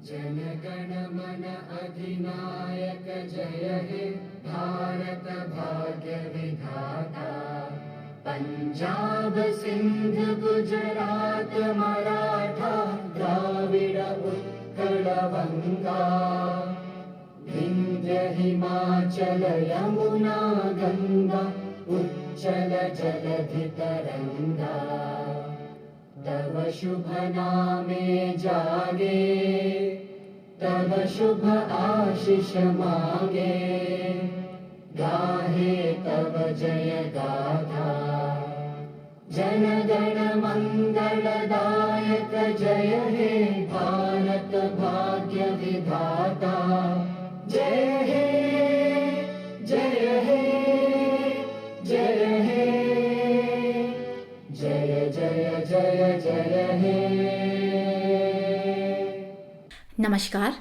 जन गण मन अधिनायक जय हे भारत भाग्य विधाता। पंजाब सिंध गुजरात मराठा द्राविड़ उत्कल बंगा। विंध्य हिमाचल यमुना गंगा उच्चल जलधि तरंगा। तव शुभ नामे जागे तव शुभ आशीष मांगे। गाहे तव जय गाथा जन गण मंगलदायक जय हे भारत भाग्य विधाता। जय हे जय हे जय हे जय जय जय जय हे। Namaskar,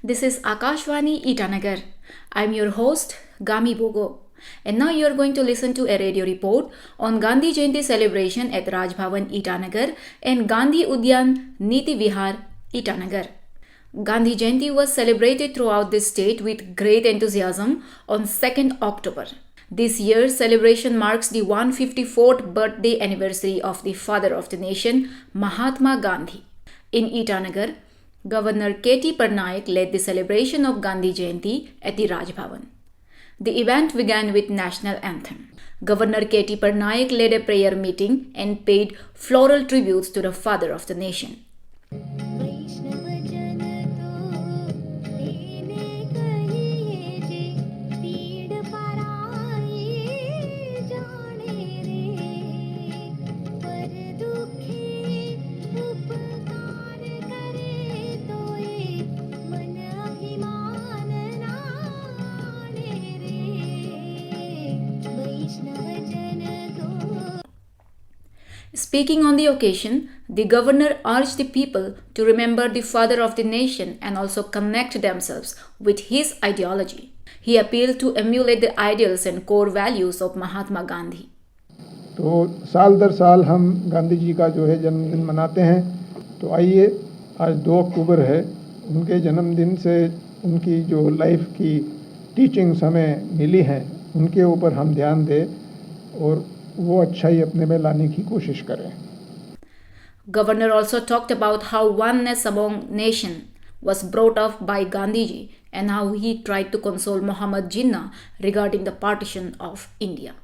this is Akashvani Itanagar. I'm your host, Gami Bogo. And now you're going to listen to a radio report on Gandhi Jayanti celebration at Raj Bhavan Itanagar and Gandhi Udyan Niti Vihar Itanagar. Gandhi Jayanti was celebrated throughout the state with great enthusiasm on 2nd October. This year's celebration marks the 154th birthday anniversary of the father of the nation, Mahatma Gandhi. In Itanagar, Governor K.T. Parnaik led the celebration of Gandhi Jayanti at the Raj Bhavan. The event began with national anthem. Governor K.T. Parnaik led a prayer meeting and paid floral tributes to the father of the nation. Speaking on the occasion, the governor urged the people to remember the father of the nation and also connect themselves with his ideology. He appealed to emulate the ideals and core values of Mahatma Gandhi. तो साल दर साल हम गांधी जी का जो है जन्मदिन मनाते हैं। तो आइए, आज 2 अक्टूबर है, उनके जन्मदिन से उनकी जो लाइफ की टीचिंग्स हमें मिली हैं उनके ऊपर हम ध्यान दें और वो अच्छाई अपने में लाने की कोशिश करें। Governor also talked about how oneness among nation was brought up by Gandhiji and how he tried to console Muhammad Jinnah regarding the partition of India.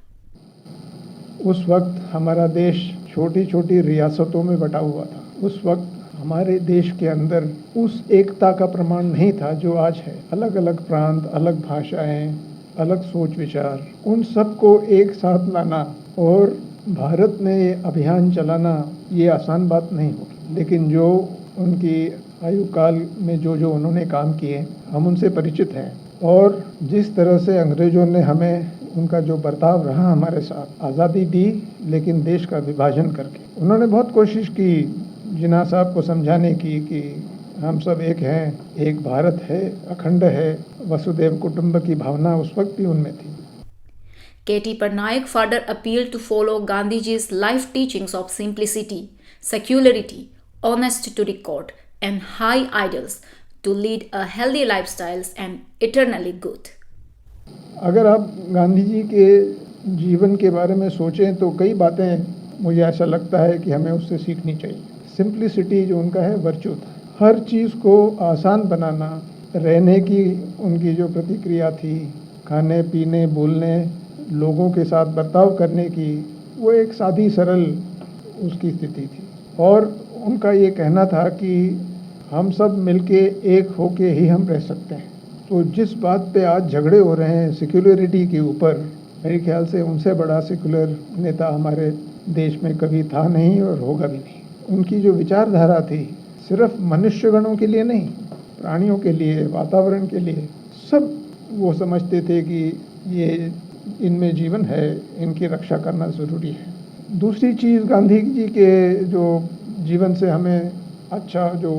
उस वक्त हमारा देश छोटी छोटी रियासतों में बटा हुआ था। उस वक्त हमारे देश के अंदर उस एकता का प्रमाण नहीं था जो आज है। अलग अलग प्रांत, अलग भाषाएं, अलग सोच विचार, उन सबको एक साथ लाना और भारत में ये अभियान चलाना ये आसान बात नहीं होगी। लेकिन जो उनकी आयु काल में जो उन्होंने काम किए हम उनसे परिचित हैं। और जिस तरह से अंग्रेज़ों ने हमें उनका जो बर्ताव रहा हमारे साथ, आज़ादी दी लेकिन देश का विभाजन करके। उन्होंने बहुत कोशिश की जिन्ना साहब को समझाने की कि हम सब एक हैं, एक भारत है, अखंड है, वसुदेव कुटुंब की भावना उस वक्त भी उनमें थी। K.T. Parnaik further appealed to follow Gandhiji's life teachings of simplicity, secularity, honesty to the court, and high ideals to lead a healthy lifestyles and eternally good. अगर आप गांधी जी के जीवन के बारे में सोचें तो कई बातें मुझे ऐसा लगता है कि हमें उससे सीखनी चाहिए। सिंप्लिसिटी जो उनका है वर्च्यू था। हर चीज़ को आसान बनाना, रहने की उनकी जो प्रतिक्रिया थी, खाने पीने बोलने, लोगों के साथ बर्ताव करने की, वो एक सादी सरल उसकी स्थिति थी। और उनका ये कहना था कि हम सब मिलके एक होके ही हम रह सकते हैं। तो जिस बात पे आज झगड़े हो रहे हैं सेक्युलरिटी के ऊपर, मेरे ख्याल से उनसे बड़ा सेक्युलर नेता हमारे देश में कभी था नहीं और होगा भी नहीं। उनकी जो विचारधारा थी सिर्फ मनुष्यगणों के लिए नहीं, प्राणियों के लिए, वातावरण के लिए, सब वो समझते थे कि ये इनमें जीवन है, इनकी रक्षा करना ज़रूरी है। दूसरी चीज़ गांधी जी के जो जीवन से हमें अच्छा जो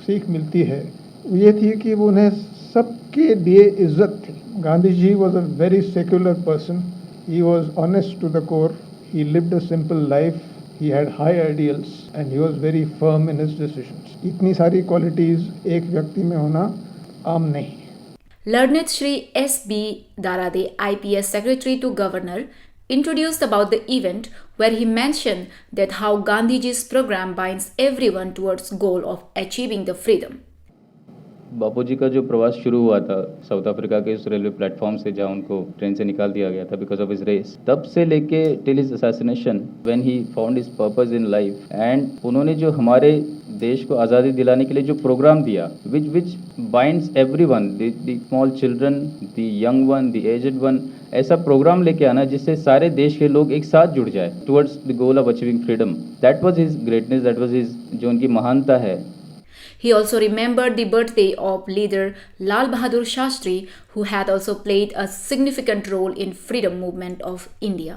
सीख मिलती है वो ये थी कि वो उन्हें सबके लिए इज्जत थी। Gandhi ji was a very secular person, he was honest to the core, he lived a simple life, he had high ideals and he was very firm in his decisions. इतनी सारी क्वालिटीज़ एक व्यक्ति में होना आम नहीं है। Learned Shri S.B. Darade, IPS Secretary to Governor, introduced about the event where he mentioned that how Gandhiji's program binds everyone towards goal of achieving the freedom. बापू जी का जो प्रवास शुरू हुआ था साउथ अफ्रीका के उस रेलवे प्लेटफॉर्म से जहाँ उनको ट्रेन से निकाल दिया गया था बिकॉज ऑफ हिज रेस, तब से लेके till his assassination when he found his purpose in life, and उन्होंने जो हमारे देश को आज़ादी दिलाने के लिए जो प्रोग्राम दिया विच binds everyone, the small children, the young one, the aged one, ऐसा प्रोग्राम लेके आना जिससे सारे देश के लोग एक साथ जुड़ जाए towards the goal of achieving freedom. That was his greatness, that was his जो उनकी महानता है। He also remembered the birthday of leader Lal Bahadur Shastri, who had also played a significant role in freedom movement of India.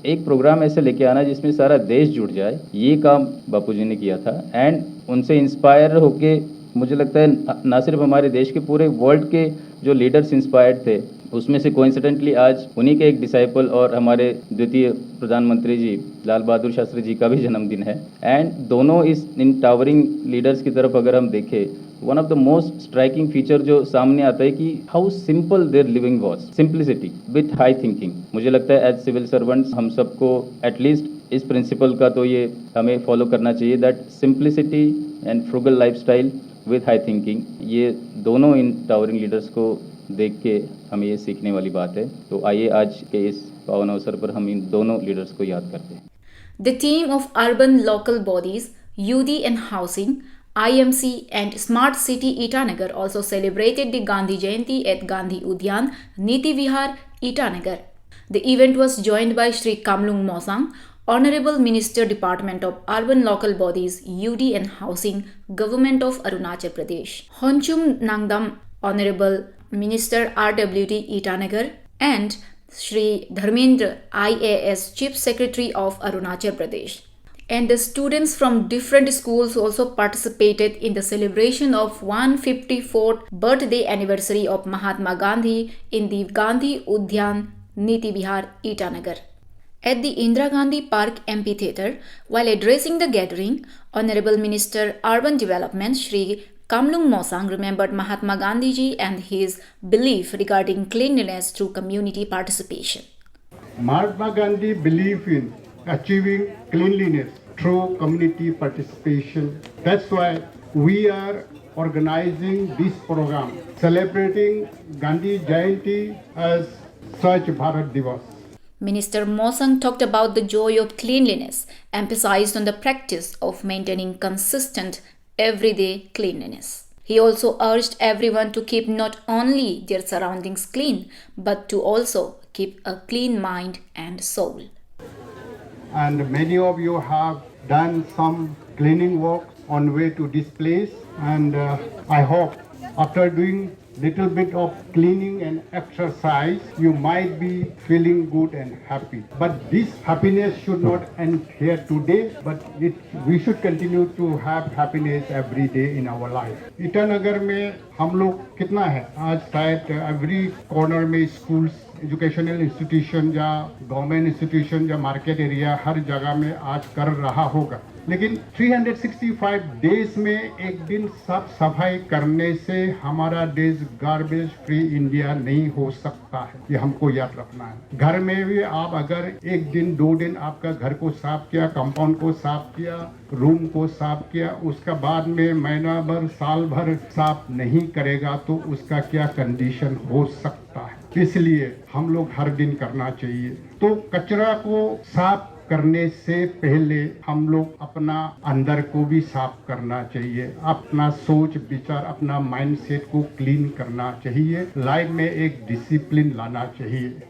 एक programme ऐसे लेके आना जिसमें सारा देश जुड़ जाए, ये काम बापूजी ने किया था। एंड उनसे इंस्पायर होके मुझे लगता है ना सिर्फ हमारे देश के, पूरे वर्ल्ड के जो लीडर्स इंस्पायर्ड थे, उसमें से कोइंसिडेंटली आज उन्हीं के एक डिसाइपल और हमारे द्वितीय प्रधानमंत्री जी लाल बहादुर शास्त्री जी का भी जन्मदिन है। एंड दोनों इन टावरिंग लीडर्स की तरफ अगर हम देखें, one of the most striking feature जो सामने आता है कि how simple their living was, simplicity with high thinking. मुझे लगता है एज सिविल सर्वेंट्स हम सबको एटलीस्ट इस प्रिंसिपल का तो ये हमें फॉलो करना चाहिए, that simplicity and frugal lifestyle with high thinking, ये दोनों इन टावरिंग लीडर्स को देख के हमें ये सीखने वाली बात है। तो आइए आज के इस पावन अवसर पर हम इन दोनों लीडर्स को याद करते हैं। The team of urban local bodies, UD and Housing, IMC and Smart City Itanagar also celebrated the Gandhi Jayanti at Gandhi Udyan, Niti Vihar, Itanagar. The event was joined by Shri Kamlung Mosang, Honorable Minister Department of Urban Local Bodies, UD and Housing, Government of Arunachal Pradesh. Honchum Nangdam, Honorable Minister RWD Itanagar, and Shri Dharmendra IAS Chief Secretary of Arunachal Pradesh. And the students from different schools also participated in the celebration of 154th birthday anniversary of Mahatma Gandhi in the Gandhi Udyan, Niti Vihar, Itanagar. At the Indira Gandhi Park Amphitheatre, while addressing the gathering, Honorable Minister Urban Development Shri Kamlung Mosang remembered Mahatma Gandhi ji and his belief regarding cleanliness through community participation. Mahatma Gandhi believed in achieving cleanliness through community participation. That's why we are organizing this program, celebrating Gandhi Jayanti as Swachh Bharat Divas. Minister Mosang talked about the joy of cleanliness, emphasized on the practice of maintaining consistent everyday cleanliness. He also urged everyone to keep not only their surroundings clean, but to also keep a clean mind and soul. And many of you have done some cleaning work on way to this place, and I hope after doing little bit of cleaning and exercise, you might be feeling good and happy. But this happiness should not end here today, but we should continue to have happiness every day in our life. Itanagar में हम लोग कितना है, आज शायद every corner में schools, educational institution या government institution या मार्केट एरिया हर जगह में आज कर रहा होगा। लेकिन 365 डेज में एक दिन साफ सफाई करने से हमारा देश गार्बेज फ्री इंडिया नहीं हो सकता है, ये हमको याद रखना है। घर में भी आप अगर एक दिन 2 दिन आपका घर को साफ किया, कंपाउंड को साफ किया, रूम को साफ किया, उसका बाद में महीना भर साल भर साफ नहीं करेगा तो उसका क्या कंडीशन हो सकता है। इसलिए हम लोग हर दिन करना चाहिए। तो कचरा को साफ करने से पहले हम लोग अपना अंदर को भी साफ करना चाहिए, अपना सोच विचार, अपना माइंडसेट को क्लीन करना चाहिए, लाइफ में एक डिसिप्लिन लाना चाहिए।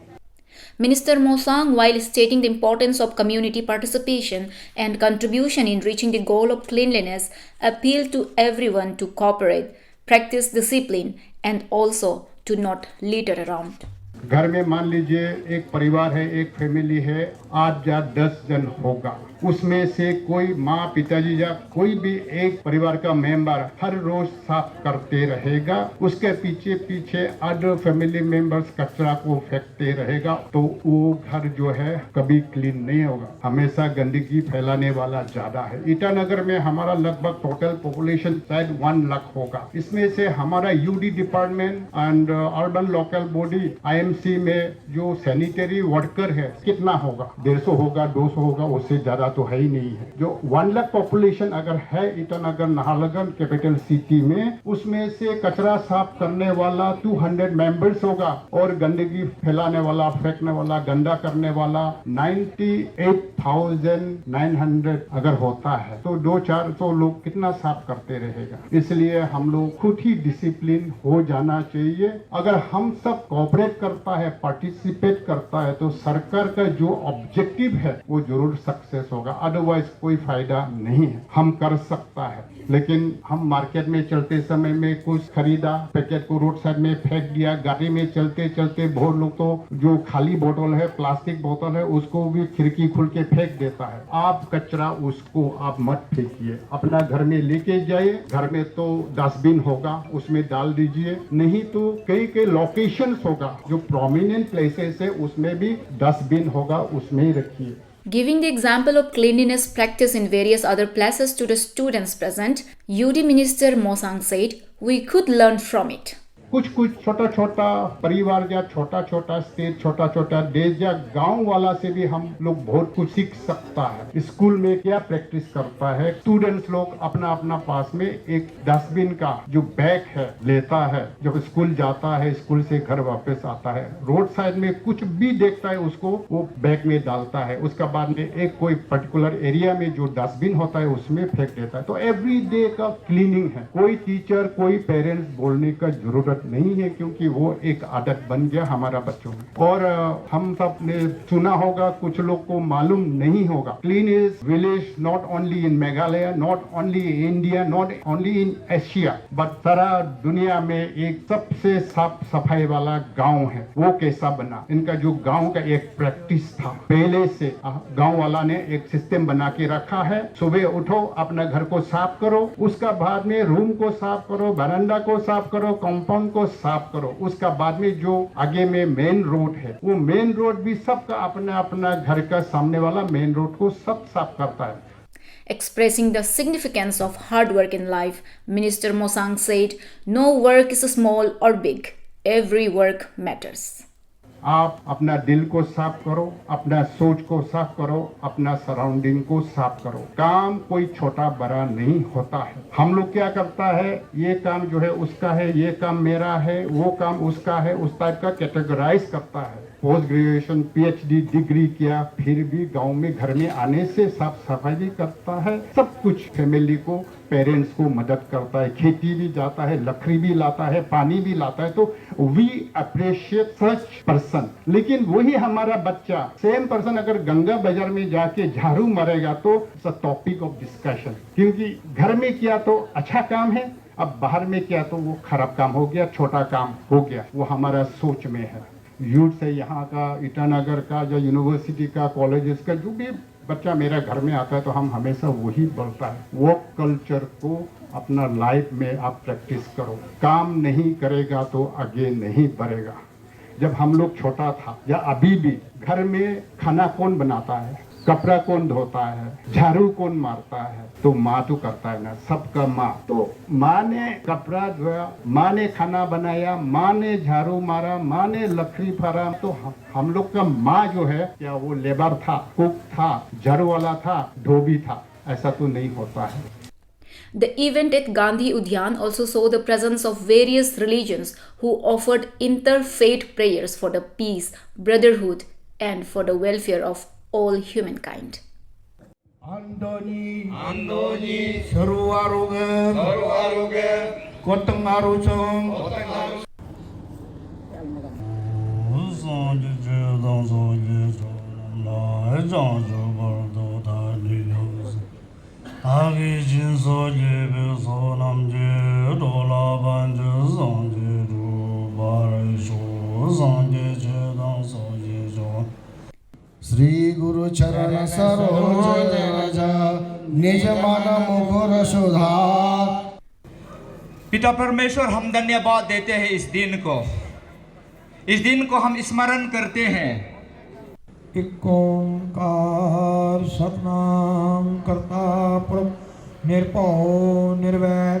Minister Mosang, while stating the importance of community participation and contribution in reaching the goal of cleanliness, appealed to everyone to cooperate, practice discipline, and also to not litter around. घर में मान लीजिए एक परिवार है, एक फैमिली है, 8 या 10 जन होगा, उसमें से कोई माँ पिताजी या कोई भी एक परिवार का मेंबर हर रोज साफ करते रहेगा, उसके पीछे पीछे अदर फैमिली मेंबर्स कचरा को फेंकते रहेगा, तो वो घर जो है कभी क्लीन नहीं होगा, हमेशा गंदगी फैलाने वाला ज्यादा है। ईटानगर में हमारा लगभग टोटल पॉपुलेशन शायद 1 लाख होगा, इसमें से हमारा UD department and urban local body IMC में जो सैनिटरी वर्कर है कितना होगा, 150 होगा, 200 होगा, उससे ज्यादा तो है ही नहीं है। जो 1 लाख पॉपुलेशन अगर है ईटानगर नाहरलगुन कैपिटल सिटी में, उसमें से कचरा साफ करने वाला 200 मेंबर्स होगा और गंदगी फैलाने वाला, फेंकने वाला, गंदा करने वाला 98,900 अगर होता है तो 200-400 लोग कितना साफ करते रहेगा। इसलिए हम लोग खुद ही डिसिप्लिन हो जाना चाहिए। अगर हम सब कोऑपरेट करता है, पार्टिसिपेट करता है, तो सरकार का जो ऑब्जेक्टिव है वो जरूर सक्सेस होगा, अदरवाइज कोई फायदा नहीं है। हम कर सकता है, लेकिन हम मार्केट में चलते समय में कुछ खरीदा, पैकेट को रोड साइड में फेंक दिया, गाड़ी में चलते चलते बहुत लोग तो जो खाली बोतल है, प्लास्टिक बोतल है, उसको भी खिड़की खुल के फेंक देता है। आप कचरा उसको आप मत फेंकिए, अपना घर में लेके जाइए, घर में तो डस्टबिन होगा उसमें डाल दीजिए, नहीं तो कई कई लोकेशंस होगा जो प्रोमिनेंट प्लेसेस है उसमें भी डस्टबिन होगा, उसमें ही रखिए। Giving the example of cleanliness practice in various other places to the students present, UD Minister Mosang said, "We could learn from it." कुछ छोटा छोटा परिवार या छोटा छोटा स्टेट, छोटा छोटा देश या गांव वाला से भी हम लोग बहुत कुछ सीख सकता है। स्कूल में क्या प्रैक्टिस करता है, स्टूडेंट्स लोग अपना अपना पास में एक डस्टबिन का जो बैग है लेता है, जब स्कूल जाता है, स्कूल से घर वापस आता है, रोड साइड में कुछ भी देखता है उसको वो बैग में डालता है, उसका बाद में एक कोई पर्टिकुलर एरिया में जो डस्टबिन होता है उसमें फेंक देता है। तो एवरी डे का क्लीनिंग है, कोई टीचर कोई पेरेंट्स बोलने का जरूरत नहीं है, क्योंकि वो एक आदत बन गया हमारा बच्चों में। और हम सब ने सुना होगा, कुछ लोग को मालूम नहीं होगा, clean is village not only in Meghalaya, not only in India, not only in Asia, but सारा दुनिया में एक सबसे साफ सफाई वाला गांव है। वो कैसा बना, इनका जो गांव का एक प्रैक्टिस था, पहले से गांव वाला ने एक सिस्टम बना के रखा है। सुबह उठो, अपना घर को साफ करो, उसका बाद में रूम को साफ करो, बरामदा को साफ करो, कंपाउंड को साफ करो, उसका बाद में जो आगे में मेन रोड है, वो मेन रोड भी सबका अपना अपना घर का सामने वाला मेन रोड को सब साफ करता है। Expressing the significance of hard work in life, Minister Mosang said, "No work is small or big. Every work matters." आप अपना दिल को साफ करो, अपना सोच को साफ करो, अपना सराउंडिंग को साफ करो। काम कोई छोटा बड़ा नहीं होता है। हम लोग क्या करता है, ये काम जो है उसका है, ये काम मेरा है, वो काम उसका है, उस टाइप का कैटेगराइज करता है। पोस्ट ग्रेजुएशन पीएचडी डिग्री किया, फिर भी गांव में घर में आने से साफ सफाई भी करता है, सब कुछ फैमिली को, पेरेंट्स को मदद करता है, खेती भी जाता है, लकड़ी भी लाता है, पानी भी लाता है। तो वी अप्रिशिएट सच पर्सन। लेकिन वही हमारा बच्चा, सेम पर्सन अगर गंगा बाजार में जाके झाड़ू मारेगा तो it's a topic of discussion, क्योंकि घर में किया तो अच्छा काम है, अब बाहर में किया तो वो खराब काम हो गया, छोटा काम हो गया। वो हमारा सोच में है। यूथ से यहाँ का, ईटानगर का, या यूनिवर्सिटी का, कॉलेजेस का जो भी बच्चा मेरा घर में आता है तो हम हमेशा वही बोलता है, वर्क कल्चर को अपना लाइफ में आप प्रैक्टिस करो। काम नहीं करेगा तो आगे नहीं बढ़ेगा। जब हम लोग छोटा था या अभी भी, घर में खाना कौन बनाता है, कपड़ा कौन धोता है, झाड़ू कौन मारता है, तो माँ तो करता है ना, सबका माँ। तो माँ ने कपड़ा धोया, माँ ने खाना बनाया, माँ ने झाड़ू मारा, माँ ने लकड़ी फाड़ा। तो हम लोग का माँ जो है, क्या वो लेबर था, कुक था, झाड़ू वाला था, धोबी था? ऐसा तो नहीं होता है। The event at Gandhi Udyan also saw the presence of various religions who offered interfaith prayers for the peace, brotherhood, and for the welfare of all humankind. 안도니 서로아로게 고통아로정 아기진소예베소남제 돌아반주성제루 바라이쇼 상제주 Saroj रज निज मन मुकुर सुधार। पिता परमेश्वर, हम धन्यवाद देते हैं इस दिन को हम स्मरण करते हैं। एक ओंकार सतनाम करता प्रभु निर्भय निर्वैर।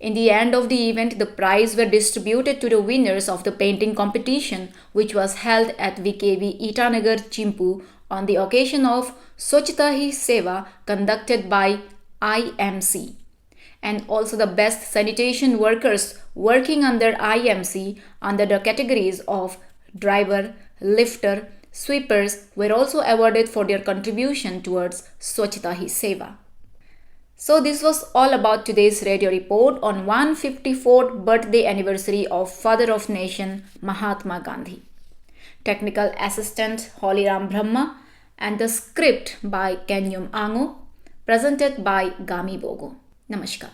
In the end of the event, the prizes were distributed to the winners of the painting competition, which was held at VKV Itanagar, Chimpu, on the occasion of Swachhta Hi Seva conducted by IMC, and also the best sanitation workers working under IMC under the categories of driver, lifter, sweepers were also awarded for their contribution towards Swachhta Hi Seva. So this was all about today's radio report on 154th birthday anniversary of Father of Nation Mahatma Gandhi. Technical assistant Holiram Brahma and the script by Kenyum Ango, presented by Gami Bogo. Namaskar.